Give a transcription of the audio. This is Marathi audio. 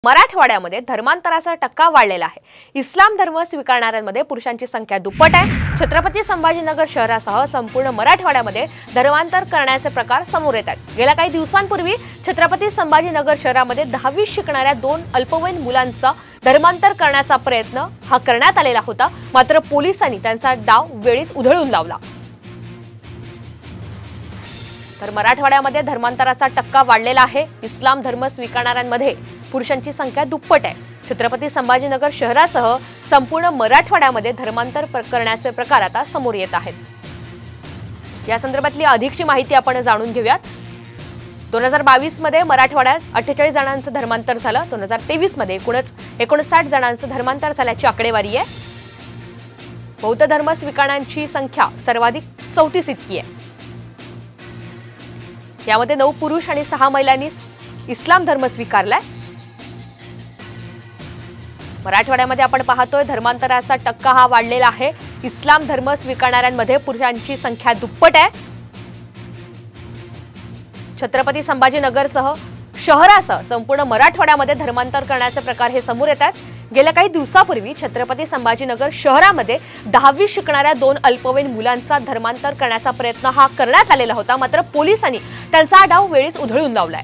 मराठवाड्यामध्ये धर्मांतराचा टक्का वाढलेला आहे। इस्लाम धर्म स्वीकारणाऱ्यांमध्ये पुरुषांची संख्या दुप्पट आहे। छत्रपती संभाजीनगर शहरासह संपूर्ण मराठवाड्यामध्ये धर्मांतर करण्याचे प्रकार समोर येत आहेत। गेल्या काही दिवसांपूर्वी छत्रपती संभाजीनगर शहरामध्ये 10वी शिकणाऱ्या 2 अल्पवयीन मुलांचा धर्मांतर करण्याचा प्रयत्न करण्यात आलेला होता, मात्र पोलिसांनी त्यांचा डाव वेळीच उधळून लावला। तर मराठवाड्यामध्ये धर्मांतराचा टक्का वाढलेला आहे। इस्लाम धर्म स्वीकारणाऱ्यांमध्ये पुरुषांची संख्या दुप्पट आहे। छत्रपती संभाजीनगर शहरासह संपूर्ण मराठवाड्यामध्ये धर्मांतर करण्याचे प्रकार आता समोर येत आहेत। या संदर्भातली अधिकची माहिती आपण जाणून घेऊयात। 2022 मध्ये मराठवाड्यात 48 जणांचं धर्मांतर झालं। 2023 मध्ये 59 जणांचं धर्मांतर झाल्याची आकडेवारी आहे। बौद्ध धर्म स्वीकारणाऱ्यांची संख्या सर्वाधिक 34 इतकी आहे। यामध्ये 9 पुरुष आणि 6 महिलांनी इस्लाम धर्म स्वीकारलाय। मराठवाड्यामध्ये आपण पाहतोय धर्मांतराचा टक्का हा वाढलेला आहे। इस्लाम धर्म स्वीकारणाऱ्यांमध्ये पुरुषांची संख्या दुप्पट आहे। छत्रपती संभाजीनगरसह शहरासह संपूर्ण मराठवाड्यामध्ये धर्मांतर करण्याचे प्रकार हे समोर येत आहेत। गेल्या काही दिवसांपूर्वी छत्रपती संभाजीनगर शहरामध्ये 10वी शिकणाऱ्या 2 अल्पवयीन मुलांचा धर्मांतर करण्याचा प्रयत्न करण्यात आलेला होता, मात्र पोलिसांनी त्यांचा डाव वेळीच उधळून लावलाय।